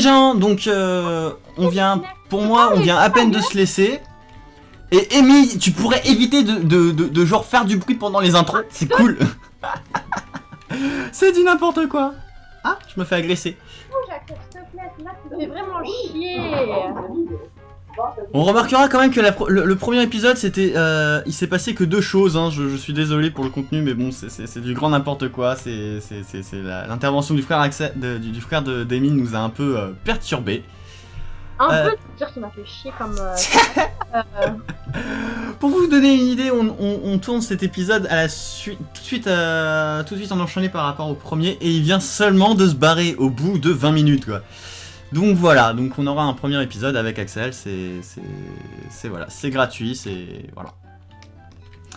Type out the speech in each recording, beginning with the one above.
gens, donc on vient à peine de se laisser. Et Amy, tu pourrais éviter de genre faire du bruit pendant les intros, c'est cool. C'est du n'importe quoi. Ah, je me fais agresser. Jacob, s'il te plaît, là, tu fais vraiment chier. On remarquera quand même que le premier épisode, c'était, il s'est passé que deux choses. Hein. Je suis désolé pour le contenu, mais bon, c'est du grand n'importe quoi. C'est l'intervention du frère du frère d'Amy nous a un peu perturbé. Un peu, dire qu'il m'a fait chier comme. Pour vous donner une idée, on tourne cet épisode à la suite, tout de suite en enchaîné par rapport au premier, et il vient seulement de se barrer au bout de 20 minutes, quoi. Donc voilà, donc on aura un premier épisode avec Axel, c'est voilà, c'est gratuit, c'est voilà.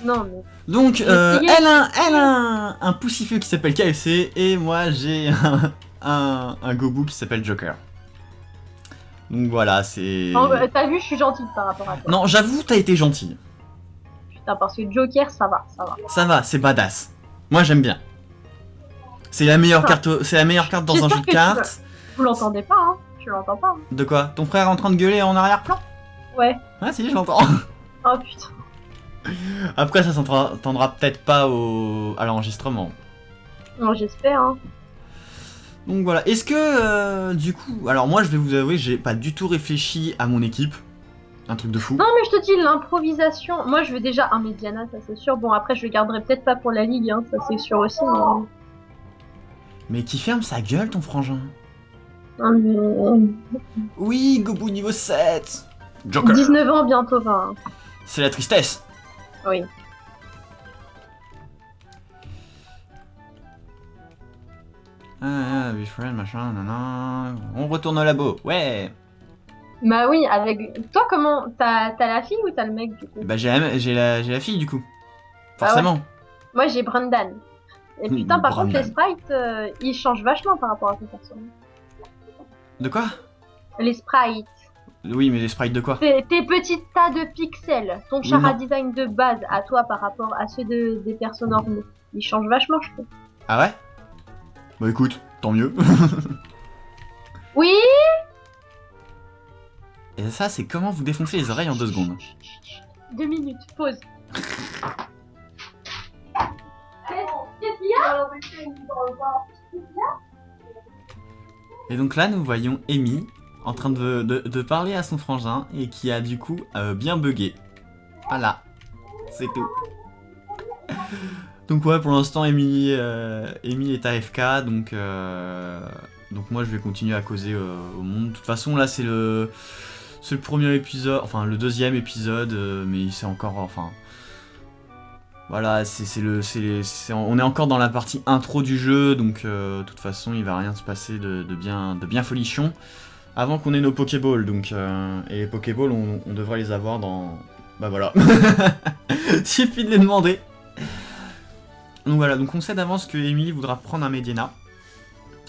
Non mais. Donc elle a un poussifeux qui s'appelle KFC et moi j'ai un gobu qui s'appelle Joker. Donc voilà, c'est. T'as vu, je suis gentille par rapport à toi. Non, j'avoue, t'as été gentille. Putain, parce que Joker, ça va. Ça va, c'est badass. Moi j'aime bien. C'est la meilleure carte, dans un jeu de cartes. Vous l'entendez pas, hein? Je l'entends pas. Hein. De quoi? Ton frère est en train de gueuler en arrière-plan? Ouais. Ah si, je l'entends. Oh putain. Après, ça s'entendra peut-être pas à l'enregistrement. Non, j'espère, hein. Donc voilà, est-ce que du coup, alors moi je vais vous avouer, j'ai pas du tout réfléchi à mon équipe, un truc de fou. Non mais je te dis, l'improvisation, moi je veux déjà un Mediana, ça c'est sûr, bon après je le garderai peut-être pas pour la ligue, hein, ça c'est sûr aussi. Mais qui ferme sa gueule ton frangin? Mais... Oui, Gobu niveau 7 Joker. 19 ans, bientôt 20. C'est la tristesse. Oui. Ah, befriend, machin, nanana. On retourne au labo, ouais. Bah oui, avec... Toi comment... T'as la fille ou t'as le mec du coup? Bah j'ai la fille du coup. Forcément. Ah ouais. Moi j'ai Brendan. Et putain par contre les sprites, ils changent vachement par rapport à ton personnage. De quoi? Les sprites. Oui, mais les sprites de quoi? Tes petits tas de pixels. Ton chara design de base à toi par rapport à ceux des personnes normaux. Ils changent vachement je trouve. Ah ouais? Bah écoute, tant mieux. Oui. Et ça, c'est comment vous défoncer les oreilles en 2 secondes. 2 minutes, pause. Qu'est-ce qu'il y a? Et donc là, nous voyons Amy en train de parler à son frangin et qui a du coup bien bugué. Voilà, c'est tout. Donc ouais, pour l'instant, Amy est AFK, donc moi je vais continuer à causer au monde. De toute façon, là c'est le premier épisode, enfin le deuxième épisode, mais c'est encore, enfin voilà, on est encore dans la partie intro du jeu, donc de toute façon il va rien se passer de bien folichon avant qu'on ait nos Pokéballs, donc et les Pokéballs on devrait les avoir dans, bah voilà, suffit de les demander. Donc voilà, donc on sait d'avance que Emily voudra prendre un Mediana.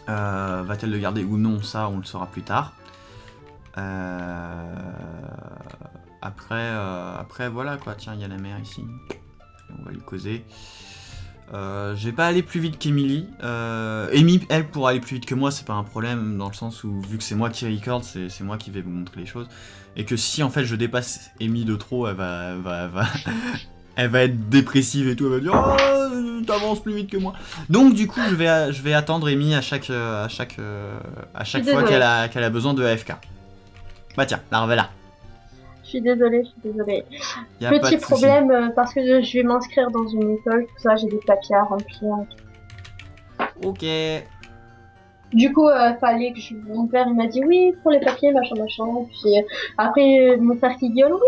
Va-t-elle le garder ou non, ça on le saura plus tard. Après voilà quoi, tiens il y a la mère ici. On va lui causer. Je vais pas aller plus vite qu'Emily. Amy, elle, pourra aller plus vite que moi, c'est pas un problème, dans le sens où, vu que c'est moi qui record, c'est moi qui vais vous montrer les choses. Et que si, en fait, je dépasse Amy de trop, elle va être dépressive et tout, elle va dire « Oh, t'avances plus vite que moi !» Donc, du coup, je vais attendre Amy à chaque fois qu'elle a besoin de AFK. Bah tiens, la revoilà. Je suis désolée. Petit problème, parce que je vais m'inscrire dans une école, tout ça, j'ai des papiers à remplir. Ok. Du coup, fallait que mon père il m'a dit oui pour les papiers, machin. Puis après, mon père qui gueule oui,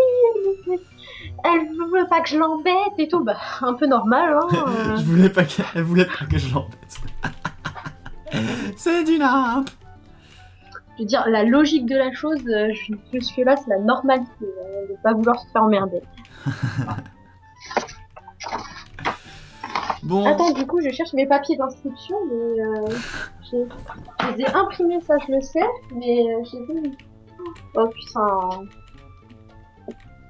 elle veut pas que je l'embête et tout. Bah, un peu normal, hein. Elle voulait pas que je l'embête. C'est du nappe. Je veux dire, la logique de la chose, jusque-là, c'est la normalité, de pas vouloir se faire emmerder. Bon. Attends, du coup, je cherche mes papiers d'inscription, mais je les ai imprimés, ça je le sais, mais j'ai vu... Oh putain...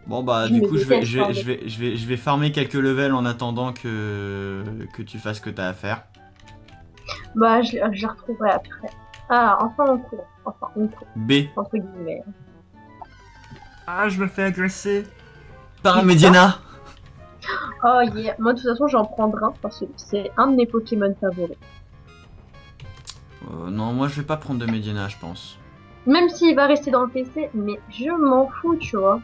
Bon bah du coup je vais farmer quelques levels en attendant que tu fasses ce que t'as à faire. Bah je les retrouverai après. Ah, enfin on court. Enfin on court, B. entre guillemets. Ah, je me fais agresser. Par un Mediana. Oh yeah, moi de toute façon j'en prendrai un parce que c'est un de mes Pokémon favoris. Non, moi je vais pas prendre de Mediana, je pense. Même s'il va rester dans le PC, mais je m'en fous, tu vois.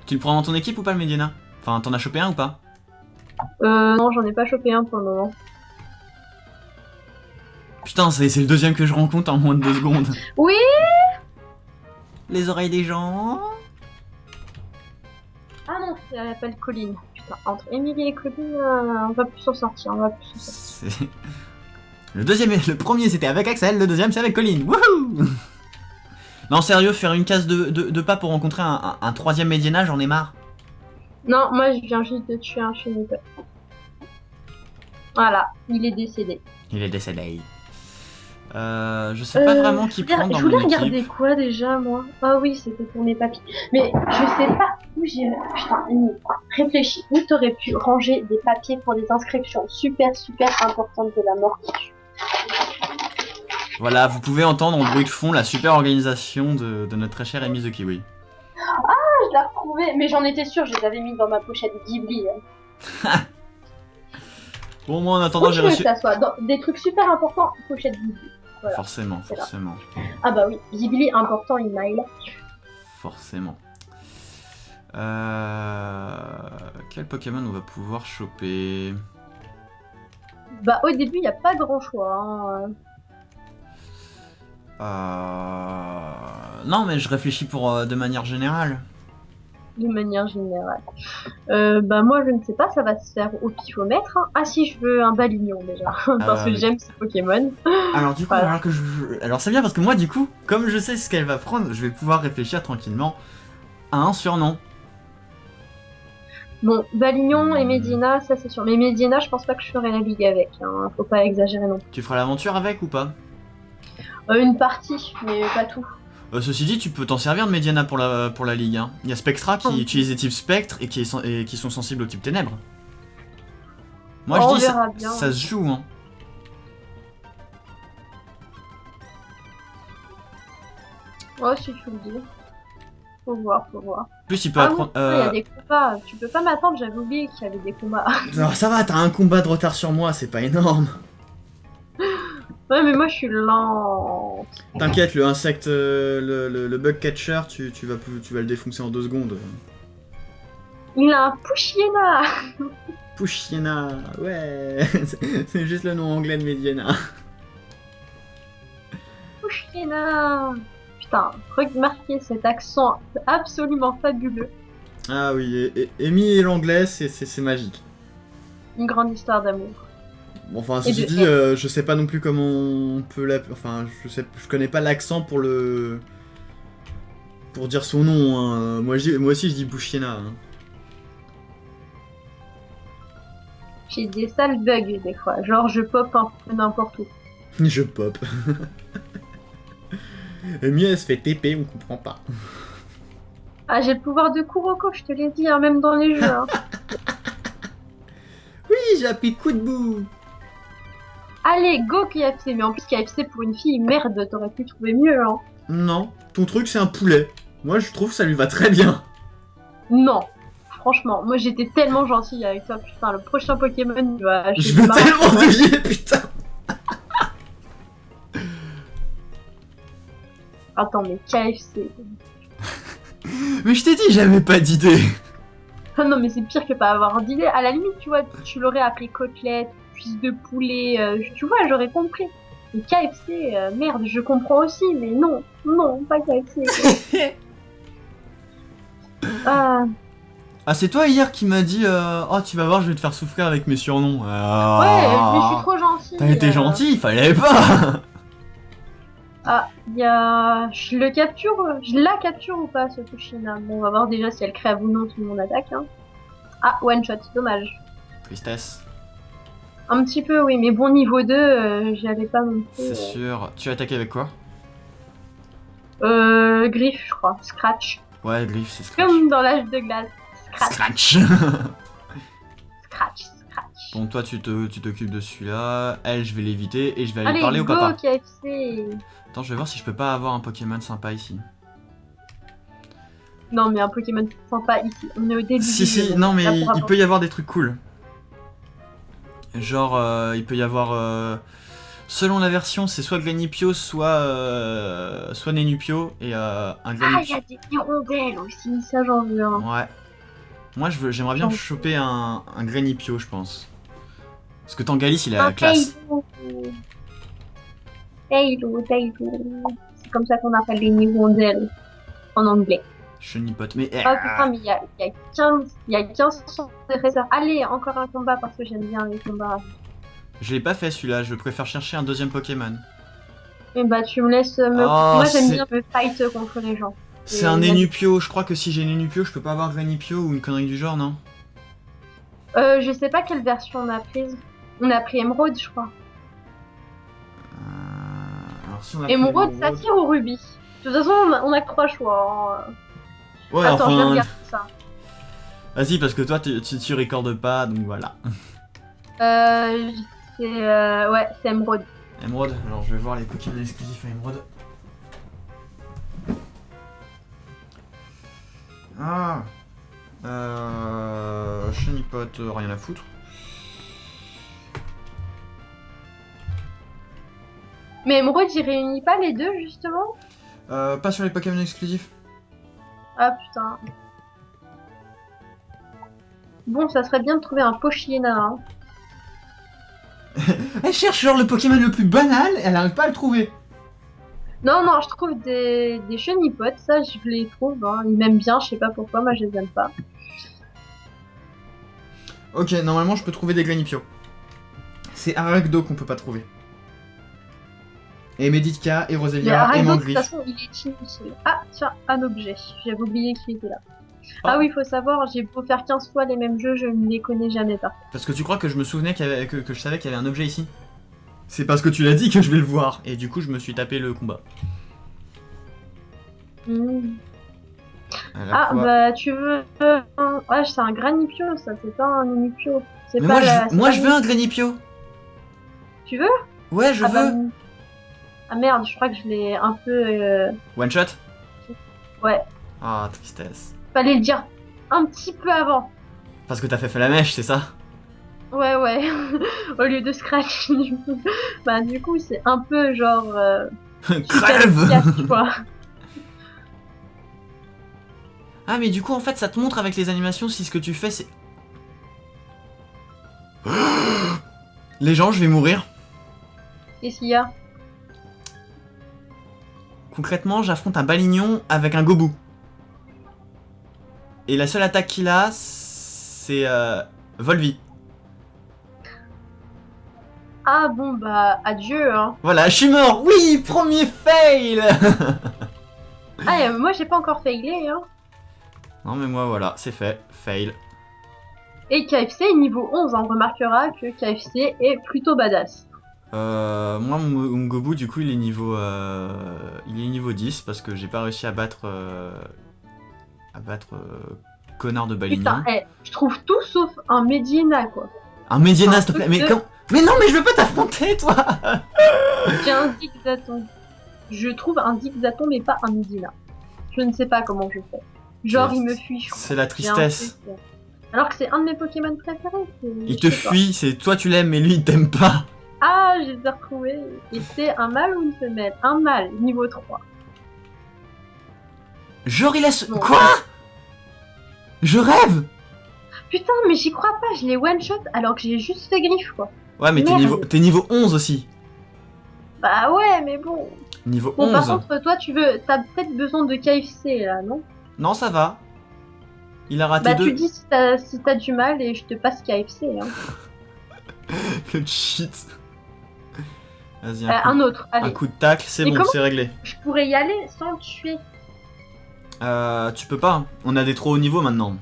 Tu le prends dans ton équipe ou pas le Mediana? Enfin, t'en as chopé un ou pas? Non, j'en ai pas chopé un pour le moment. Putain, c'est le deuxième que je rencontre en moins de 2 secondes. Oui. Les oreilles des gens. Ah non, elle s'appelle Colline. Putain, entre Emily et Colline, on va plus s'en sortir, on va plus s'en sortir. C'est... Le premier c'était avec Axel, le deuxième c'est avec Colline. Wouhou. Non, sérieux, faire une case de pas pour rencontrer un troisième Mediana, j'en ai marre. Non, moi je viens juste de tuer un chenille. Voilà, il est décédé. Il est décédé. Je sais pas vraiment qui prendre dans je voulais mon regarder équipe. quoi déjà, moi? Ah oui, c'était pour mes papiers. Mais je sais pas où j'ai... Putain, Amy, réfléchis. Où t'aurais pu ranger des papiers pour des inscriptions super, super importantes de la mort? Voilà, vous pouvez entendre en bruit de fond la super organisation de notre très cher Amy the Kiwi. Ah, je l'ai retrouvé. Mais j'en étais sûre, je les avais mis dans ma pochette Ghibli. Bon, moi en attendant, Où j'ai tu veux reçu... que ça soit dans des trucs super importants, pochette Ghibli. Voilà. Forcément, C'est là. forcément. Ah bah oui, Ghibli important, email. Forcément. Quel Pokémon on va pouvoir choper? Bah au début, il n'y a pas grand choix. Non, mais je réfléchis pour de manière générale. De manière générale. Bah moi je ne sais pas, ça va se faire au pifomètre. Hein. Ah si, je veux un Balignon déjà, parce que oui. j'aime ce Pokémon. Alors du coup, Voilà. alors c'est bien parce que moi du coup, comme je sais ce qu'elle va prendre, je vais pouvoir réfléchir tranquillement à un surnom. Bon, Balignon et Medina, ça c'est sûr. Mais Medina, je pense pas que je ferai la ligue avec. Hein. Faut pas exagérer non plus. Tu feras l'aventure avec ou pas? Une partie, mais pas tout. Ceci dit, tu peux t'en servir de Mediana pour la ligue. Hein. Il y a Spectra qui utilise les types spectre et qui sont sensibles au type ténèbres. Moi On je dis, verra bien. ça se joue. Hein. Oh, si tu le dis. Faut voir, faut voir. En plus, il peut Ah apprendre. oui, il y a des combats. Tu peux pas m'attendre, j'avais oublié qu'il y avait des combats. Alors, ça va, t'as un combat de retard sur moi, c'est pas énorme. Ouais, mais moi je suis lente. T'inquiète, le insecte, le bug catcher, tu vas le défoncer en 2 secondes. Il a un Pushiena. Pushiena, ouais, c'est juste le nom anglais de Mediana. Pushiena. Putain, remarquez cet accent absolument fabuleux. Ah oui, Amy et l'anglais, c'est magique. Une grande histoire d'amour. Bon, enfin, Et ceci de dit, je sais pas non plus comment on peut enfin, je connais pas l'accent pour dire son nom. Hein. Moi aussi, je dis Pushiena. Hein. J'ai des sales bugs des fois, genre je pop un peu n'importe où. Je pop. Amy, elle se fait TP, on comprend pas. Ah, j'ai le pouvoir de Kuroko, je te l'ai dit, hein, même dans les jeux. Hein. Oui, j'ai appris coup de boue. Allez, go KFC, mais en plus KFC pour une fille, merde, t'aurais pu trouver mieux. Hein. Non, ton truc c'est un poulet. Moi je trouve que ça lui va très bien. Non, franchement, moi j'étais tellement gentille avec toi, putain, le prochain Pokémon, il va... Je veux tellement douiller, putain. Attends, mais KFC... Mais je t'ai dit, j'avais pas d'idée. Ah non, mais c'est pire que pas avoir d'idée. À la limite, tu vois, tu l'aurais appelé côtelette, cuisse de poulet, tu vois, j'aurais compris. Mais KFC, merde, je comprends aussi, mais non, non, pas KFC. Ah, Ah, c'est toi hier qui m'a dit oh, tu vas voir, je vais te faire souffrir avec mes surnoms. ouais, mais je suis trop gentille. T'as été gentil, fallait pas. Ah, il y a... Je la capture ou pas, ce Fushina? Bon, on va voir déjà si elle crève ou non sous mon attaque. Hein. Ah, one shot, dommage. Tristesse. Un petit peu, oui, mais bon, niveau 2, j'y allais pas non plus. C'est sûr. Tu as attaqué avec quoi? Griffe, je crois. Scratch. Ouais, Griffe, c'est Scratch. Comme dans l'âge de glace. Scratch. Scratch. Scratch, scratch. Bon, toi, tu t'occupes de celui-là. Elle, je vais l'éviter et je vais aller Allez, parler au go papa. KFC. Attends, je vais voir si je peux pas avoir un Pokémon sympa ici. Non, mais un Pokémon sympa ici. On est au début Si, du jeu, si, donc non, mais là, pour il peut y avoir des trucs cool. Genre, il peut y avoir... selon la version, c'est soit Granipio, soit Nenupio. Et un Ah, il y Granipio... a des hirondelles aussi, ça j'en veux un. Ouais. Moi, j'aimerais bien choper un Granipio, je pense. Parce que Tangalis, il a la classe. Tailo. C'est comme ça qu'on appelle les hirondelles en anglais. Chenipote, mais... Oh putain, mais il y a 15 réserves. Allez, encore un combat parce que j'aime bien les combats. Je l'ai pas fait celui-là, je préfère chercher un deuxième Pokémon. Et bah tu me laisses me... Moi j'aime bien me fight contre les gens. C'est un Nenupio, je crois que si j'ai Nenupio, je peux pas avoir Granipio ou une connerie du genre, non? Je sais pas quelle version on a prise. On a pris Emerald, je crois. Alors, si on a pris Emerald, Saphir ou Ruby? De toute façon, on a que 3 choix. Hein. Ouais, attends, enfin... je vais regarder ça. Vas-y, parce que toi, tu recordes pas, donc voilà. Ouais, c'est Emerald. Emerald, alors je vais voir les Pokémon exclusifs à Emerald. Ah Chenipote, rien à foutre. Mais Emerald, il réunit pas les deux, justement? Pas sur les Pokémon exclusifs. Ah putain. Bon, ça serait bien de trouver un Pochiena. Hein. Elle cherche genre le Pokémon le plus banal, elle arrive pas à le trouver. Non, je trouve des chenipotes, ça je les trouve. Hein. Ils m'aiment bien, je sais pas pourquoi, moi je les aime pas. Ok, normalement je peux trouver des Granipio. C'est Aragdo qu'on peut pas trouver. Et Medica, et Roselia, et Mangriffe. De toute façon, il est inutile. Ah, tiens, un objet. J'avais oublié qu'il était là. Ah oui, faut savoir, j'ai beau faire 15 fois les mêmes jeux, je ne les connais jamais pas. Parce que tu crois que je me souvenais que je savais qu'il y avait un objet ici? C'est parce que tu l'as dit que je vais le voir. Et du coup, je me suis tapé le combat. Ah, bah tu veux... Ouais, c'est un Granipio, ça, c'est pas un Nenupio. Mais moi, je veux un Granipio. Tu veux? Ouais, je veux. Bah... Ah merde, je crois que je l'ai un peu... One shot? Ouais. Ah, tristesse. Fallait le dire un petit peu avant. Parce que t'as fait la mèche, c'est ça? Ouais. Au lieu de scratch, du coup. Bah du coup, c'est un peu genre... Crève! Quoi. Ah, mais du coup, en fait, ça te montre avec les animations si ce que tu fais, c'est... Les gens, je vais mourir. Qu'est-ce qu'il y a? Concrètement, j'affronte un Balignon avec un Gobu. Et la seule attaque qu'il a, c'est Volvi. Ah bon, bah adieu, hein. Voilà, je suis mort. Oui, premier fail. Ah, moi j'ai pas encore failé, hein. Non mais moi voilà, c'est fait, fail. Et KFC est niveau 11, on remarquera que KFC est plutôt badass. Moi mon Gobu du coup il est niveau 10 parce que j'ai pas réussi à battre connard de Balignon. Putain, je trouve tout sauf un Medina quoi. Un Medina s'il te plaît, mais non mais je veux pas t'affronter toi. J'ai un Zigzaton. Je trouve un Zigzaton mais pas un Medina. Je ne sais pas comment je fais. Genre il me fuit. C'est la tristesse. Alors que c'est un de mes Pokémon préférés. Il te fuit, c'est toi tu l'aimes mais lui il t'aime pas. Ah, je les ai retrouvés. Et c'est un mâle ou une femelle? Un mâle, niveau 3. Genre il a... Quoi? Je rêve. Putain, mais j'y crois pas, je l'ai one-shot alors que j'ai juste fait griffe, quoi. Ouais, mais t'es niveau 11 aussi. Bah ouais, mais bon. Niveau 11. Bon, par contre, toi, t'as peut-être besoin de KFC, là, non? Non, ça va. Il a raté deux. Bah tu dis si t'as du mal et je te passe KFC, hein. Le cheat. Vas-y, un autre, allez. Un coup de tacle, c'est bon, c'est réglé. Je pourrais y aller sans le tuer. Tu peux pas, on a des trop hauts niveaux maintenant.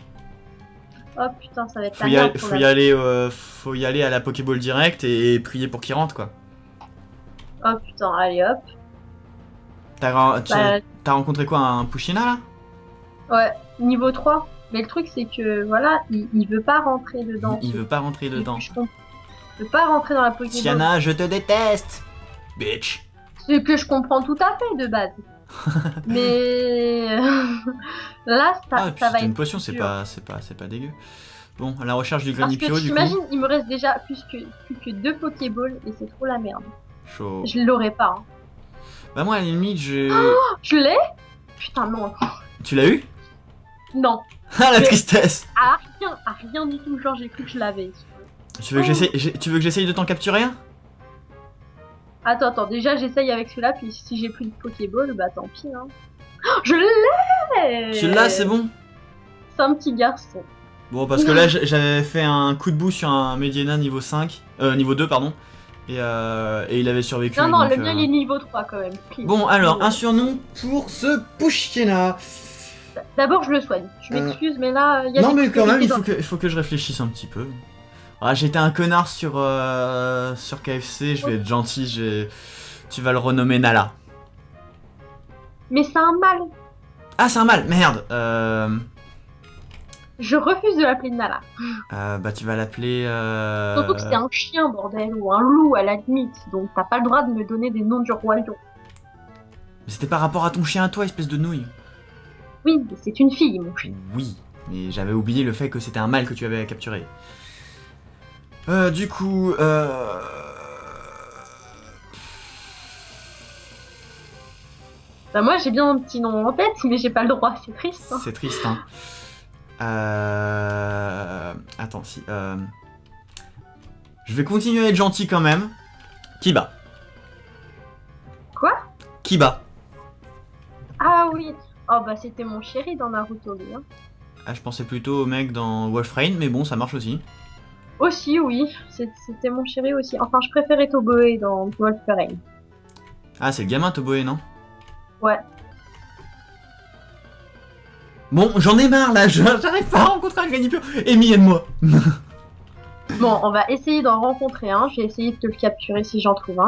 Oh putain, ça va être faut y aller à la Pokéball direct et prier pour qu'il rentre quoi. Oh putain, allez hop. T'as rencontré quoi, un Pushina là? Ouais, niveau 3. Mais le truc c'est que voilà, il veut pas rentrer dedans. Il veut pas rentrer dedans. Je peux pas rentrer dans la Pokéball. Tiana, je te déteste. Bitch. Ce que je comprends tout à fait de base. Mais là, ça Puis va c'est être une potion, c'est dur. pas dégueu. Bon, à la recherche du Parce Granipio, que du coup. t'imagines, il me reste déjà plus que 2 Pokéballs et c'est trop la merde. Chaud. Je l'aurais pas. Hein. Bah moi, à la limite, j'ai... Je l'ai? Putain, non. Tu l'as eu? Non. Ah, la Mais- tristesse. À rien du tout. Genre, j'ai cru que je l'avais. Tu veux que j'essaye de t'en capturer un? Attends, déjà j'essaye avec celui-là, puis si j'ai plus de Pokéball, bah tant pis. Hein. Oh, je l'ai! Tu l'as, c'est bon? C'est un petit garçon. Bon, parce que là, j'avais fait un coup de bout sur un Mediana niveau 5, niveau 2, pardon, et il avait survécu. Non, donc, le mien il est niveau 3 quand même. Please. Bon, alors, un surnom pour ce Pushkina. D'abord, je le soigne. Je m'excuse, mais là, il y a Non, des mais quand même, priorités il faut que je réfléchisse un petit peu. Ah, j'étais un connard sur KFC, je vais être gentil, tu vas le renommer Nala. Mais c'est un mâle. Ah, c'est un mâle, merde. Je refuse de l'appeler Nala. Bah, tu vas l'appeler. Surtout que c'est un chien, bordel, ou un loup à la limite. Donc t'as pas le droit de me donner des noms du royaume. Mais c'était par rapport à ton chien à toi, espèce de nouille. Oui, mais c'est une fille, mon chien. Oui, mais j'avais oublié le fait que c'était un mâle que tu avais capturé. Du coup, Bah moi j'ai bien un petit nom en tête, mais j'ai pas le droit, c'est triste. Hein. c'est triste, hein. Attends, si. Je vais continuer à être gentil quand même. Kiba. Quoi? Kiba. Ah oui. Oh bah c'était mon chéri dans Naruto, lui. Hein. Ah, je pensais plutôt au mec dans Wolfrain, mais bon, ça marche aussi. Aussi, oui. C'était mon chéri aussi. Enfin, je préférais Toboe dans Wolfrain. Ah, c'est le gamin Toboe, non? Ouais. Bon, j'en ai marre là, j'arrive pas à rencontrer un Granipio. Amy, aide-moi. Bon, on va essayer d'en rencontrer un. Je vais essayer de te le capturer si j'en trouve un.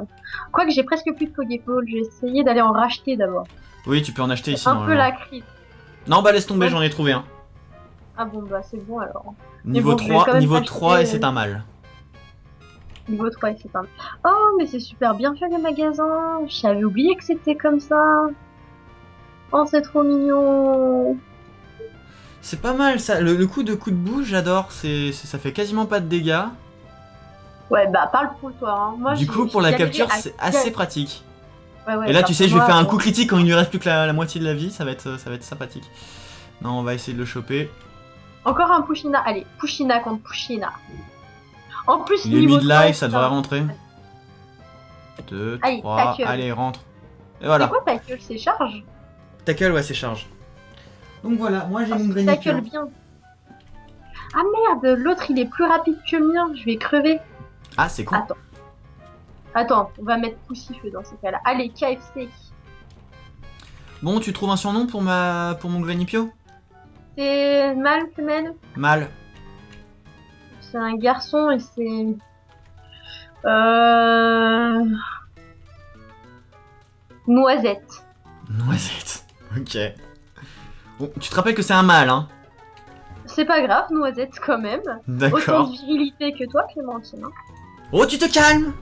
Hein. Quoique j'ai presque plus de Pokéball, je vais essayer d'aller en racheter d'abord. Oui, tu peux en acheter ici. C'est un peu normalement. la crise. Non, bah laisse tomber, Ouais. j'en ai trouvé un. Ah bon, bah c'est bon alors. Niveau bon, je vais 3, quand même niveau acheter, 3 et c'est un mâle. Niveau 3 et c'est pas mal. Oh, mais c'est super bien fait les magasins. J'avais oublié que c'était comme ça. Oh, c'est trop mignon. C'est pas mal ça, le coup de bouche j'adore, ça fait quasiment pas de dégâts. Ouais, bah parle pour toi. Hein. Moi, Du coup pour la capture c'est assez pratique. Ouais, Et là bah, tu sais je pour vais moi, faire un bon. coup critique quand il lui reste plus que la moitié de la vie, ça va être sympathique. Non on va essayer de le choper. Encore un Pushina. Allez, Pushina contre Pushina. En plus, Il est niveau mid-life, 3, ça devrait rentrer. 2, Allez, 3, tackle. allez rentre. Et C'est voilà. quoi ta gueule? C'est charge? Tackle ouais c'est charge. Donc voilà, moi j'ai mon Ta Granipio. gueule bien. Ah merde, l'autre il est plus rapide que le mien. Je vais crever. Ah c'est con. Attends, on va mettre poussifeu dans ces cas-là. Allez, KFC. Bon tu trouves un surnom pour mon Granipio? C'est mâle, femelle? Mal. C'est un garçon et c'est... Noisette. Noisette. Ok. Bon, tu te rappelles que c'est un mâle, hein? C'est pas grave, Noisette quand même. Autant D'accord. de virilité que toi, Clémentine. Hein. Oh, tu te calmes!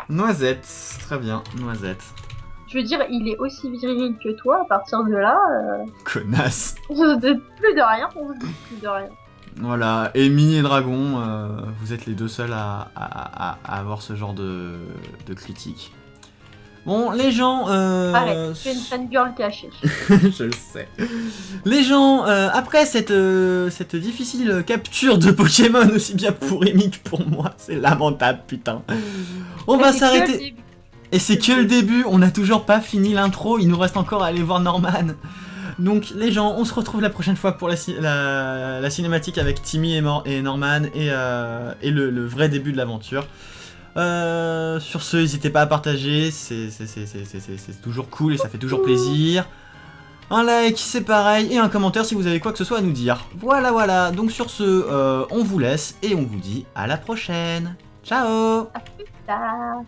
Noisette. Très bien, Noisette. Je veux dire, il est aussi viril que toi. À partir de là, Connasse. on se dit plus de rien. On se dit plus de rien. Voilà, Amy et Dragon, vous êtes les deux seuls à avoir ce genre de critique. Bon, les gens... Arrête, tu es une fangirl cachée. Je le sais. Les gens, après cette difficile capture de Pokémon, aussi bien pour Amy que pour moi, c'est lamentable, putain. On va C'est que le s'arrêter. début. Et c'est que le début, on n'a toujours pas fini l'intro, il nous reste encore à aller voir Norman. Donc les gens, on se retrouve la prochaine fois pour la cinématique avec Timmy et Norman et le vrai début de l'aventure. Sur ce, n'hésitez pas à partager, c'est toujours cool et ça fait toujours plaisir. Un like, c'est pareil, et un commentaire si vous avez quoi que ce soit à nous dire. Voilà, donc sur ce, on vous laisse et on vous dit à la prochaine. Ciao! À plus tard.